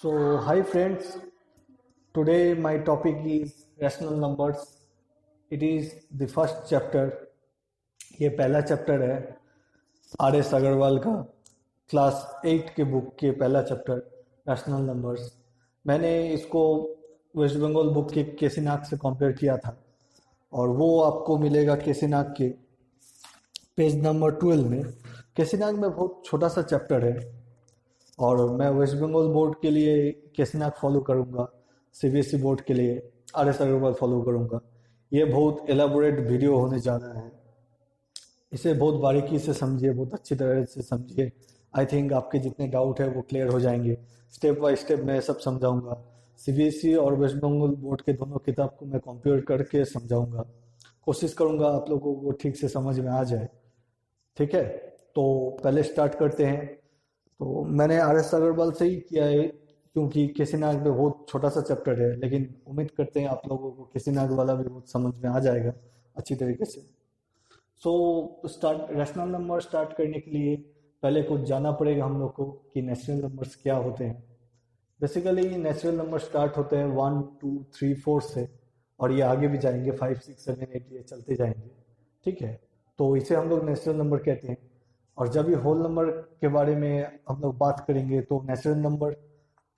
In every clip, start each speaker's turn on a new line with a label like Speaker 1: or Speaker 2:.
Speaker 1: So, hi friends, today my topic is rational numbers. It is the first chapter. ये पहला chapter है R S Agarwal का class 8 के book के पहला चैप्टर रैशनल नंबर्स। मैंने इसको वेस्ट बंगाल बुक के केसीनाग से कंपेयर किया था और वो आपको मिलेगा केसीनाग के पेज नंबर 12 में। केसीनाग में बहुत छोटा सा चैप्टर है और मैं वेस्ट बंगाल बोर्ड के लिए केसनाग फॉलो करूँगा, सीबीएसई बोर्ड के लिए आर एस अग्रवाल फॉलो करूँगा। ये बहुत एलाबोरेट वीडियो होने जा रहा है, इसे बहुत बारीकी से समझिए, बहुत अच्छी तरह से समझिए। आई थिंक आपके जितने डाउट है वो क्लियर हो जाएंगे। स्टेप बाय स्टेप मैं सब समझाऊंगा। सीबीएसई और वेस्ट बंगाल बोर्ड के दोनों किताब को मैं कंपेयर करके समझाऊंगा। कोशिश करूंगा आप लोगों को ठीक से समझ में आ जाए। ठीक है, तो पहले स्टार्ट करते हैं। तो मैंने आर एस अग्रवाल से ही किया है क्योंकि केसीनाग में बहुत छोटा सा चैप्टर है, लेकिन उम्मीद करते हैं आप लोगों को केसीनाग वाला भी बहुत समझ में आ जाएगा अच्छी तरीके से। So start rational number start करने के लिए पहले कुछ जानना पड़ेगा हम लोग को कि नेचुरल नंबर्स क्या होते हैं। बेसिकली नेचुरल नंबर स्टार्ट होते हैं 1 2 3 4 से और ये आगे भी जाएंगे 5 6 7 8 ये चलते जाएंगे। ठीक है, तो इसे हम लोग नेचुरल नंबर कहते हैं। और जब ये होल नंबर के बारे में हम लोग बात करेंगे तो नेचुरल नंबर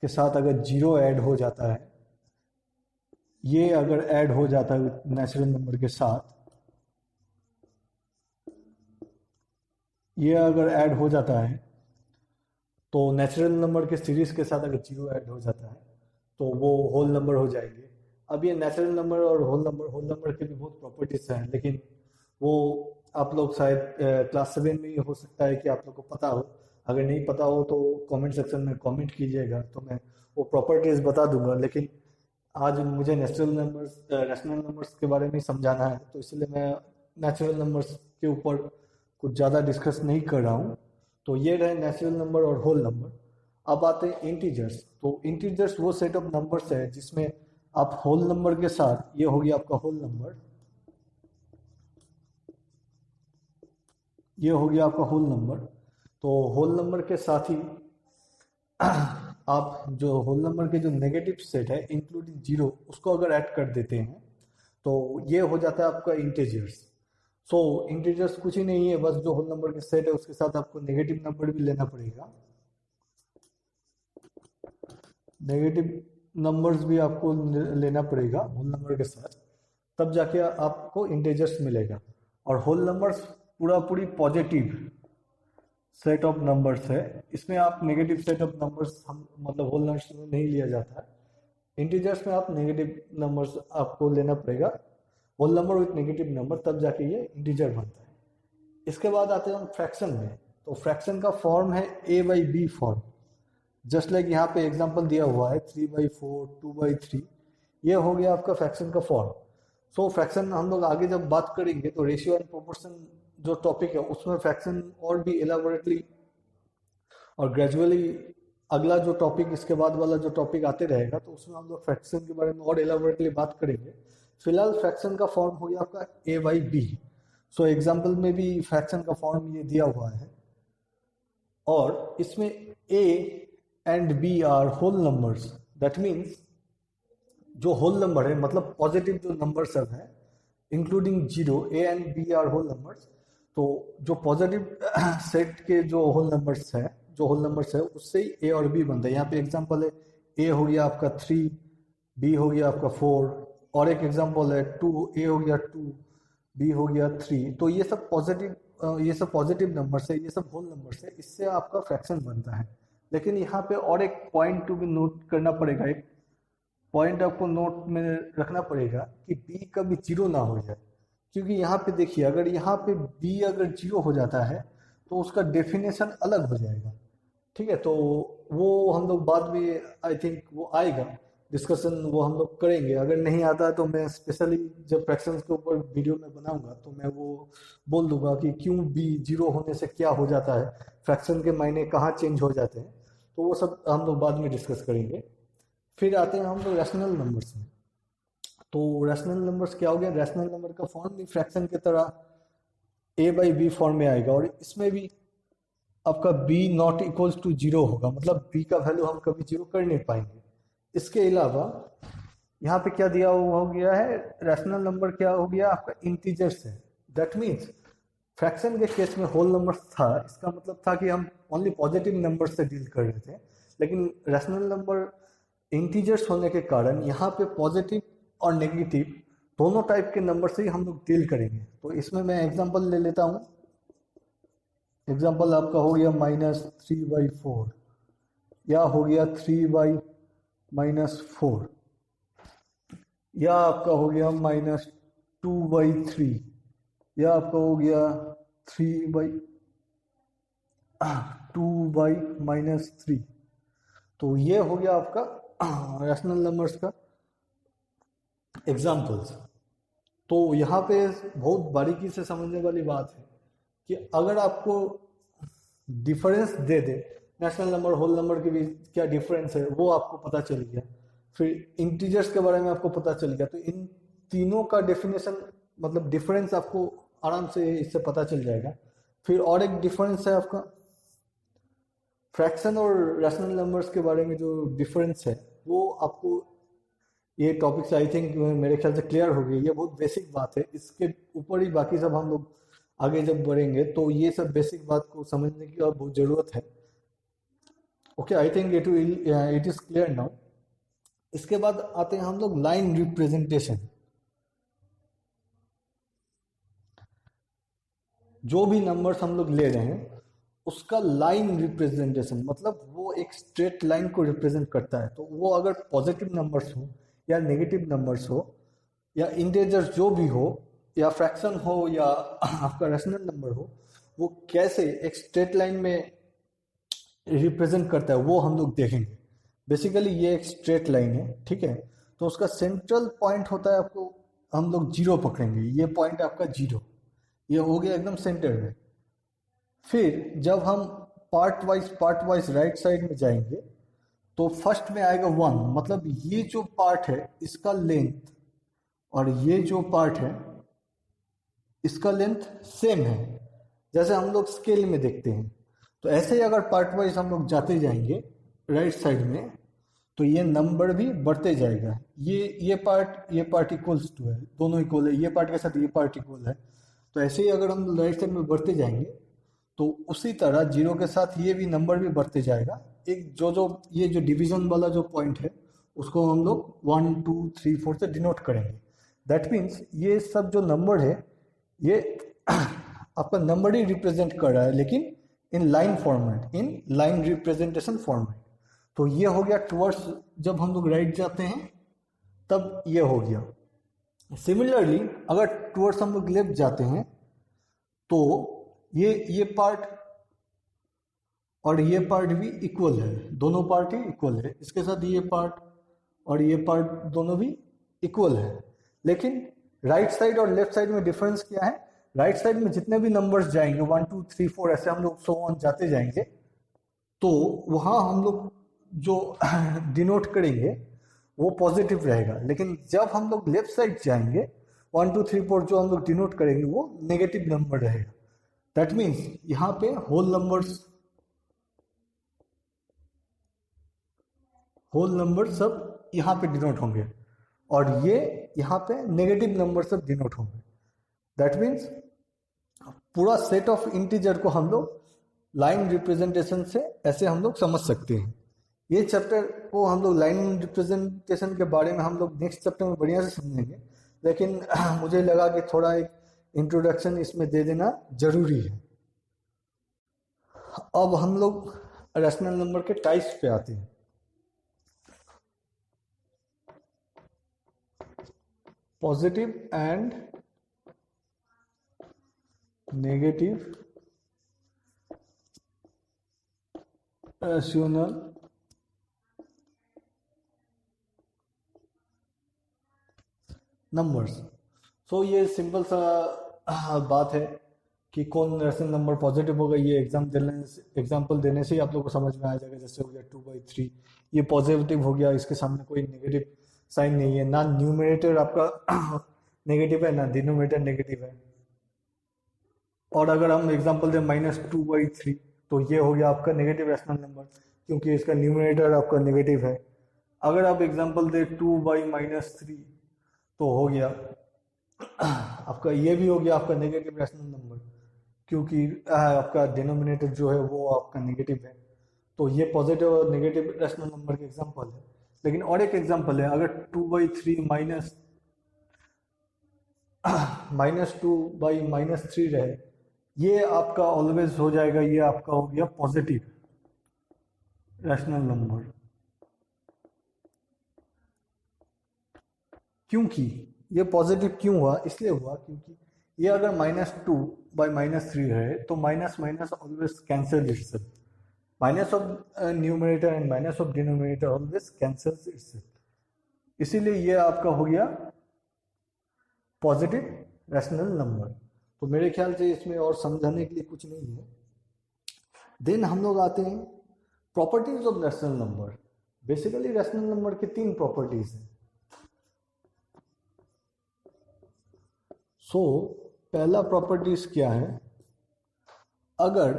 Speaker 1: के साथ अगर जीरो ऐड हो जाता है, ये अगर ऐड हो जाता है नेचुरल नंबर के साथ, ये अगर ऐड हो जाता है तो नेचुरल नंबर के सीरीज के साथ अगर जीरो ऐड हो जाता है तो वो होल नंबर हो जाएंगे। अब ये नेचुरल नंबर और होल नंबर के भी बहुत प्रॉपर्टीज हैं, लेकिन वो आप लोग शायद क्लास 7 में ही हो सकता है कि आप लोग को पता हो। अगर नहीं पता हो तो कमेंट सेक्शन में कमेंट कीजिएगा, तो मैं वो प्रॉपर्टीज बता दूंगा। लेकिन आज मुझे नेचुरल नंबर्स रैशनल नंबर्स के बारे में समझाना है, तो इसलिए मैं नेचुरल नंबर्स के ऊपर कुछ ज़्यादा डिस्कस नहीं कर रहा हूँ। तो ये रहे नेचुरल नंबर और होल नंबर। अब आते हैं इंटीजर्स। तो इंटीजर्स वो सेट ऑफ नंबर्स है जिसमें आप होल नंबर के साथ, ये हो गया आपका होल नंबर, ये हो गया आपका होल नंबर। तो होल नंबर के साथ ही आप जो होल नंबर के जो नेगेटिव सेट है इंक्लूडिंग जीरो, उसको अगर ऐड कर देते हैं तो ये हो जाता है आपका इंटीजर्स। सो इंटीजर्स कुछ ही नहीं है, बस जो होल नंबर के सेट है उसके साथ आपको नेगेटिव नंबर भी लेना पड़ेगा। नेगेटिव नंबर्स भी आपको लेना पड़ेगा होल नंबर के साथ, तब जाके आपको इंटीजर्स मिलेगा। और होल नंबर्स पूरा पूरी पॉजिटिव सेट ऑफ नंबर्स है। इसमें आप नेगेटिव सेट ऑफ नंबर्स हम मतलब होल नंबर्स में नहीं लिया जाता है। इंटीजर्स में आप नेगेटिव नंबर्स आपको लेना पड़ेगा, whole number with negative number, तब जाके ये इंटीजर बनता है। इसके बाद आते हैं हम फ्रैक्शन में। तो फ्रैक्शन का फॉर्म है a by b form. Just like यहाँ पे एग्जांपल दिया हुआ है 3/4 2/3, ये हो गया आपका फ्रैक्शन का फॉर्म। सो फ्रैक्शन हम लोग आगे जब बात करेंगे तो रेशियो एंड प्रोपोर्शन जो टॉपिक है उसमें फ्रैक्शन और भी एलाबोरेटली और ग्रेजुअली अगला जो टॉपिक इसके बाद वाला जो टॉपिक आते रहेगा तो उसमें हम लोग फ्रैक्शन के बारे में और एलाबोरेटली बात करेंगे। फिलहाल फ्रैक्शन का फॉर्म हो गया आपका ए बाई बी। सो एग्जाम्पल में भी फ्रैक्शन का फॉर्म ये दिया हुआ है और इसमें A and B are whole numbers. That means जो होल नंबर है मतलब पॉजिटिव जो नंबर सब है including zero, A and B are whole numbers. तो जो पॉजिटिव सेट के जो होल नंबर्स है उससे ही ए और बी बनता है। यहाँ पे एग्जांपल है ए हो गया आपका 3, बी हो गया आपका 4, और एक एग्जांपल है 2, ए हो गया 2, बी हो गया 3। तो ये सब पॉजिटिव नंबर्स है, ये सब होल नंबर्स है, इससे आपका फ्रैक्शन बनता है। लेकिन यहाँ पे और एक पॉइंट टू भी नोट करना पड़ेगा, एक पॉइंट आपको नोट में रखना पड़ेगा कि बी कभी जीरो ना हो जाए। क्योंकि यहाँ पे देखिए अगर यहाँ पे बी अगर जीरो हो जाता है तो उसका डेफिनेशन अलग हो जाएगा। ठीक है, तो वो हम लोग बाद में आई थिंक वो आएगा डिस्कशन, वो हम लोग करेंगे। अगर नहीं आता है तो मैं स्पेशली जब फ्रैक्शंस के ऊपर वीडियो में बनाऊंगा तो मैं वो बोल दूंगा कि क्यों बी जीरो होने से क्या हो जाता है, फ्रैक्शन के मायने कहाँ चेंज हो जाते हैं। तो वो सब हम लोग बाद में डिस्कस करेंगे। फिर आते हैं हम लोग रैशनल नंबर्स में। तो रैशनल नंबर्स क्या हो गया, रैशनल नंबर का फॉर्म भी फ्रैक्शन की तरह ए बाई बी फॉर्म में आएगा और इसमें भी आपका b नॉट इक्वल्स टू 0 होगा, मतलब b का वैल्यू हम कभी 0 कर नहीं पाएंगे। इसके अलावा यहाँ पे क्या दिया हुआ हो गया है, रैशनल नंबर क्या हो गया आपका, इंटीजर्स है। दैट मीन्स फ्रैक्शन के केस में होल नंबर था, इसका मतलब था कि हम ओनली पॉजिटिव नंबर से डील कर रहे थे, लेकिन रैशनल नंबर इंटीजर्स होने के कारण यहाँ पे पॉजिटिव और नेगेटिव दोनों टाइप के नंबर से ही हम लोग डील करेंगे। तो इसमें मैं एग्जांपल ले लेता हूँ। एग्जांपल आपका हो गया -3/4, या हो गया 3/-4, या आपका हो गया -2/3, या आपका हो गया 3/2/-3। तो ये हो गया आपका रैशनल नंबर्स का एग्जाम्पल्स। तो यहाँ पे बहुत बारीकी से समझने वाली बात है कि अगर आपको डिफरेंस दे दे, नेशनल नंबर होल नंबर के बीच क्या डिफरेंस है वो आपको पता चल गया, फिर इंटीजर्स के बारे में आपको पता चल गया, तो इन तीनों का डेफिनेशन मतलब डिफरेंस आपको आराम से इससे पता चल जाएगा। फिर और एक डिफरेंस है आपका फ्रैक्शन और रैशनल नंबर्स के बारे में, जो डिफरेंस है वो आपको ये टॉपिक्स आई थिंक मेरे ख्याल से क्लियर हो गई। ये बहुत बेसिक बात है, इसके ऊपर ही बाकी सब हम लोग आगे जब बढ़ेंगे तो ये सब बेसिक बात को समझने की और बहुत ज़रूरत है। Okay, I think it is clear now. इसके बाद आते हैं हम लोग लाइन रिप्रेजेंटेशन। जो भी नंबर्स हम लोग ले रहे हैं उसका लाइन रिप्रेजेंटेशन, मतलब वो एक स्ट्रेट लाइन को रिप्रेजेंट करता है। तो वो अगर पॉजिटिव नंबर्स हो या नेगेटिव नंबर्स हो या इंटीजर्स जो भी हो या फ्रैक्शन हो या आपका रैशनल नंबर हो, वो कैसे एक स्ट्रेट लाइन में रिप्रेजेंट करता है वो हम लोग देखेंगे। बेसिकली ये एक स्ट्रेट लाइन है, ठीक है। तो उसका सेंट्रल पॉइंट होता है, आपको हम लोग 0 पकड़ेंगे, ये पॉइंट आपका 0, ये हो गया एकदम सेंटर में। फिर जब हम पार्ट वाइज राइट साइड में जाएंगे तो फर्स्ट में आएगा 1, मतलब ये जो पार्ट है इसका लेंथ और ये जो पार्ट है इसका लेंथ सेम है, जैसे हम लोग स्केल में देखते हैं। तो ऐसे ही अगर पार्ट वाइज हम लोग जाते जाएंगे राइट साइड में तो ये नंबर भी बढ़ते जाएगा। ये पार्ट इक्वल्स टू है, दोनों इक्वल है, ये पार्ट के साथ ये पार्ट इक्वल है। तो ऐसे ही अगर हम राइट साइड में बढ़ते जाएंगे तो उसी तरह 0 के साथ ये भी नंबर भी बढ़ते जाएगा। एक ये जो डिवीजन वाला जो पॉइंट है उसको हम लोग 1 2 3 4 से डिनोट करेंगे। दैट मीन्स ये सब जो नंबर है ये आपका नंबर ही रिप्रेजेंट कर रहा है, लेकिन in line format, in line representation format. तो ये हो गया टुवर्ड्स, जब हम लोग राइट जाते हैं तब ये हो गया। सिमिलरली अगर टुवर्ड्स हम लोग लेफ्ट जाते हैं तो ये पार्ट और ये पार्ट भी इक्वल है, दोनों पार्ट ही इक्वल है। इसके साथ ये पार्ट और ये पार्ट दोनों भी इक्वल है। लेकिन राइट साइड और लेफ्ट साइड में डिफरेंस क्या है, राइट साइड में जितने भी नंबर्स जाएंगे 1 2 3 4 ऐसे हम लोग सो ऑन जाते जाएंगे, तो वहाँ हम लोग जो डिनोट करेंगे वो पॉजिटिव रहेगा। लेकिन जब हम लोग लेफ्ट साइड जाएंगे 1 2 3 4 जो हम लोग डिनोट करेंगे वो नेगेटिव नंबर रहेगा। दैट मीन्स यहाँ पे होल नंबर सब यहाँ पे डिनोट होंगे और ये यहाँ पे नेगेटिव नंबर सब डिनोट होंगे। दैट मीन्स पूरा सेट ऑफ इंटीजर को हम लोग लाइन रिप्रेजेंटेशन से ऐसे हम लोग समझ सकते हैं। ये चैप्टर को हम लोग लाइन रिप्रेजेंटेशन के बारे में हम लोग नेक्स्ट चैप्टर में बढ़िया से समझेंगे, लेकिन मुझे लगा कि थोड़ा एक इंट्रोडक्शन इसमें दे देना जरूरी है। अब हम लोग रैशनल नंबर के टाइप्स पे आते हैं। Positive and negative rational numbers. So ये सिंपल सा बात है कि कौन रैशनल नंबर पॉजिटिव होगा, ये एग्जाम्पल देने से ही आप लोग को समझ में आ जाएगा। जैसे हो गया 2/3, ये पॉजिटिव हो गया, इसके सामने कोई नेगेटिव साइन नहीं है, ना न्यूमरेटर आपका नेगेटिव है ना डिनोमिनेटर नेगेटिव है। और अगर हम एग्जाम्पल दें -2/3 तो ये हो गया आपका नेगेटिव रैशनल नंबर, क्योंकि इसका न्यूमरेटर आपका नेगेटिव है। अगर आप एग्जांपल दे 2/-3 तो हो गया आपका, ये भी हो गया आपका नेगेटिव रैशनल नंबर, क्योंकि आपका डिनोमिनेटर जो है वो आपका नेगेटिव है। तो ये पॉजिटिव और नेगेटिव रैशनल नंबर के एग्जांपल है। लेकिन और एक एग्जांपल है, अगर 2/3 -2/-3 रहे, ये आपका ऑलवेज हो जाएगा, ये आपका हो गया पॉजिटिव रैशनल नंबर। क्योंकि ये पॉजिटिव क्यों हुआ, इसलिए हुआ क्योंकि ये अगर -2/-3 रहे तो minus minus always cancel itself, minus of numerator and minus of denominator always cancels itself, इसीलिए ये आपका हो गया पॉजिटिव रैशनल नंबर। तो मेरे ख्याल से इसमें और समझाने के लिए कुछ नहीं है। देन हम लोग आते हैं properties of rational number. Basically rational number की 3 प्रॉपर्टीज हैं। पहला प्रॉपर्टीज क्या है, अगर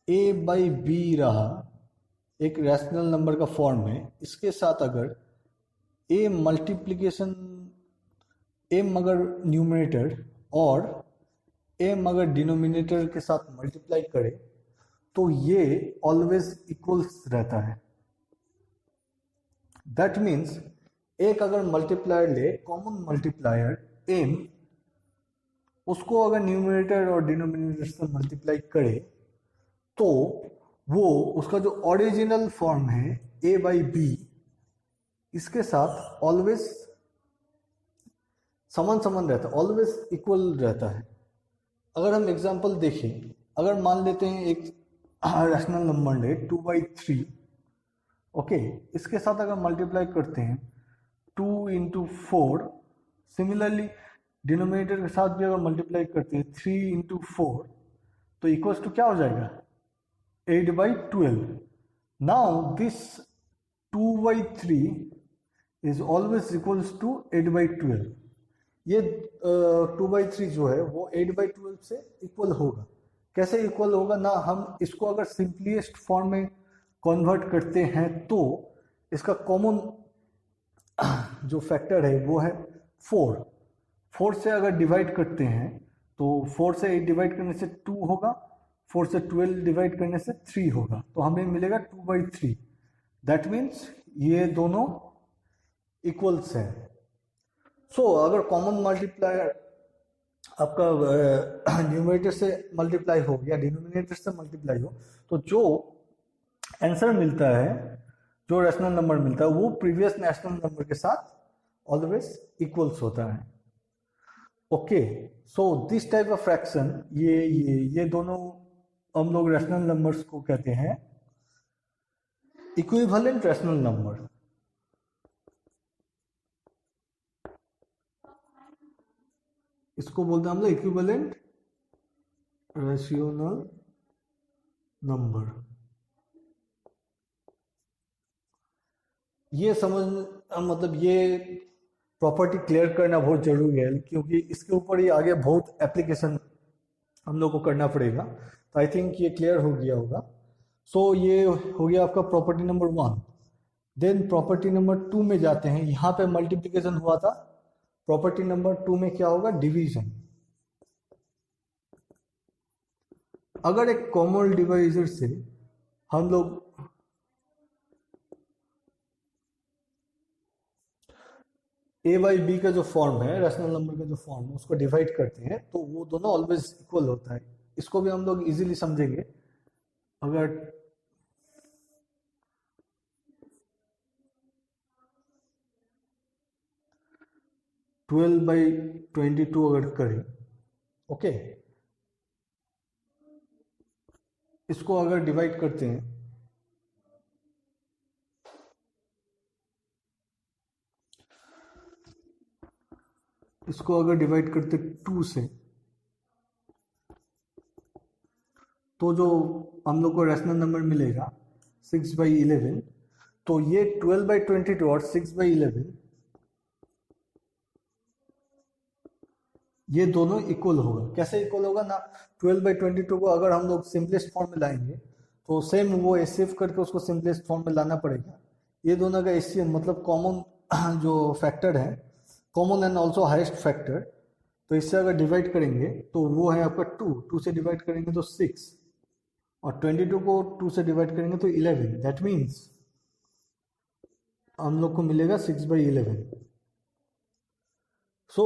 Speaker 1: a/b रहा एक रैशनल नंबर का फॉर्म में, इसके साथ अगर m अगर न्यूमरेटर और m अगर डिनोमिनेटर के साथ मल्टीप्लाई करे तो ये ऑलवेज इक्वल्स रहता है। दैट मीन्स एक अगर मल्टीप्लायर ले, कॉमन मल्टीप्लायर m, उसको अगर न्यूमरेटर और डिनोमिनेटर से मल्टीप्लाई करे तो वो उसका जो ओरिजिनल फॉर्म है a/b, इसके साथ ऑलवेज समान रहता है, ऑलवेज इक्वल रहता है। अगर हम एग्जांपल देखें, अगर मान लेते हैं एक रैशनल नंबर ले 2/3, ओके, इसके साथ अगर मल्टीप्लाई करते हैं 2 × 4, सिमिलरली डिनोमिनेटर के साथ भी अगर मल्टीप्लाई करते हैं 3 × 4, तो इक्वल्स टू क्या हो जाएगा 8/12। Now this 2/3 is always equals to 8/12। ये 2/3 जो है वो 8/12 से इक्वल होगा। कैसे इक्वल होगा ना, हम इसको अगर सिंपलीस्ट फॉर्म में कन्वर्ट करते हैं तो इसका कॉमन जो फैक्टर है वो है 4। 4 से अगर डिवाइड करते हैं तो 4 से 8 डिवाइड करने से 2 होगा, 4 से 12 डिवाइड करने से 3 होगा, तो हमें मिलेगा 2/3। दैट मीन्स ये दोनों इक्वल्स हैं। अगर कॉमन मल्टीप्लायर आपका न्यूमरेटर से मल्टीप्लाई हो या डिनोमिनेटर से मल्टीप्लाई हो, तो जो आंसर मिलता है, जो रैशनल नंबर मिलता है, वो प्रीवियस रैशनल नंबर के साथ ऑलवेज इक्वल्स होता है। Okay, so this type of fraction, ये दोनों हम लोग रैशनल नंबर्स को कहते हैं इक्विवेलेंट रैशनल नंबर। इसको बोलते हैं हम लोग इक्विवेलेंट रैशनल नंबर। ये समझ, मतलब ये प्रॉपर्टी क्लियर करना बहुत जरूरी है, क्योंकि इसके ऊपर ही आगे बहुत एप्लीकेशन हम लोग को करना पड़ेगा। तो आई थिंक ये क्लियर हो गया होगा। ये हो गया आपका property number 1। Then property number 2 में जाते हैं। यहाँ पे मल्टीप्लिकेशन हुआ था, प्रॉपर्टी नंबर 2 में क्या होगा, डिवीजन। अगर एक कॉमन डिवाइजर से हम लोग a/b का जो फॉर्म है, रैशनल नंबर का जो फॉर्म है, उसको डिवाइड करते हैं तो वो दोनों ऑलवेज इक्वल होता है। इसको भी हम लोग इजीली समझेंगे। अगर (12/22) अगर करें, ओके, इसको अगर डिवाइड करते हैं इसको अगर डिवाइड करते 2 से, तो जो हम लोग को रैशनल नंबर मिलेगा 6/11। तो ये 12/22 और 6/11 ये दोनों इक्वल होगा। कैसे इक्वल होगा ना, 12/22 को अगर हम लोग सिंपलेस्ट फॉर्म में लाएंगे तो सेम वो एचसीएफ करके उसको सिंपलेस्ट फॉर्म में लाना पड़ेगा। ये दोनों का एचसीएफ मतलब कॉमन जो फैक्टर है, common and also highest factor, तो इससे अगर डिवाइड करेंगे तो वो है आपका 2 से डिवाइड करेंगे तो 6, और 22 को 2 से डिवाइड करेंगे तो 11। दैट मीन्स हम लोग को मिलेगा 6/11। सो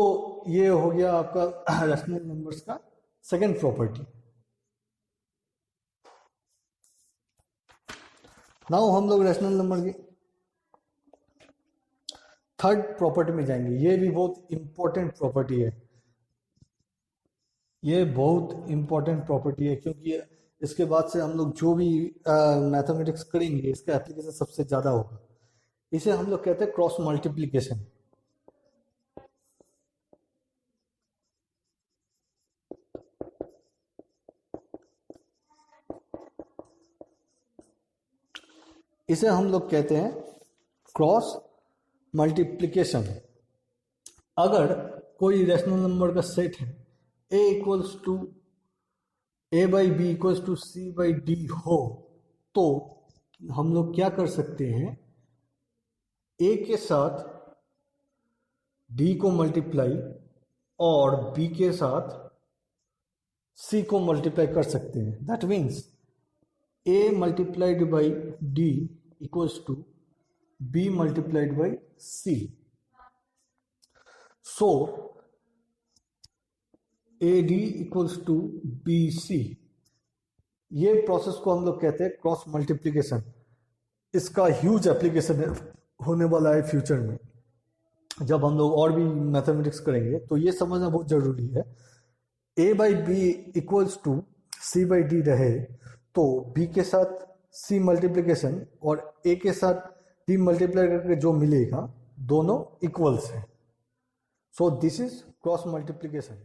Speaker 1: ये हो गया आपका रैशनल नंबर्स का सेकेंड प्रॉपर्टी। नाउ हम लोग रैशनल नंबर की थर्ड प्रॉपर्टी में जाएंगे। ये भी बहुत इंपॉर्टेंट प्रॉपर्टी है, ये बहुत इंपॉर्टेंट प्रॉपर्टी है, क्योंकि इसके बाद से हम लोग जो भी मैथमेटिक्स करेंगे इसका एप्लीकेशन सबसे ज़्यादा होगा। इसे हम लोग कहते हैं क्रॉस मल्टीप्लिकेशन। इसे हम लोग कहते हैं क्रॉस मल्टीप्लिकेशन। अगर कोई रैशनल नंबर का सेट है a इक्वल्स टू a/b=c/d हो, तो हम लोग क्या कर सकते हैं, a के साथ d को मल्टीप्लाई और b के साथ c को मल्टीप्लाई कर सकते हैं। That means a multiplied by d equals to b multiplied by c। So AD equals to BC। ये प्रोसेस को हम लोग कहते हैं क्रॉस मल्टीप्लिकेशन। इसका ह्यूज एप्लीकेशन होने वाला है फ्यूचर में, जब हम लोग और भी मैथमेटिक्स करेंगे। तो ये समझना बहुत जरूरी है। A/B इक्वल्स टू C/D रहे तो B के साथ C मल्टीप्लिकेशन और A के साथ D मल्टीप्लाई करके जो मिलेगा दोनों इक्वल्स हैं। So this is cross multiplication.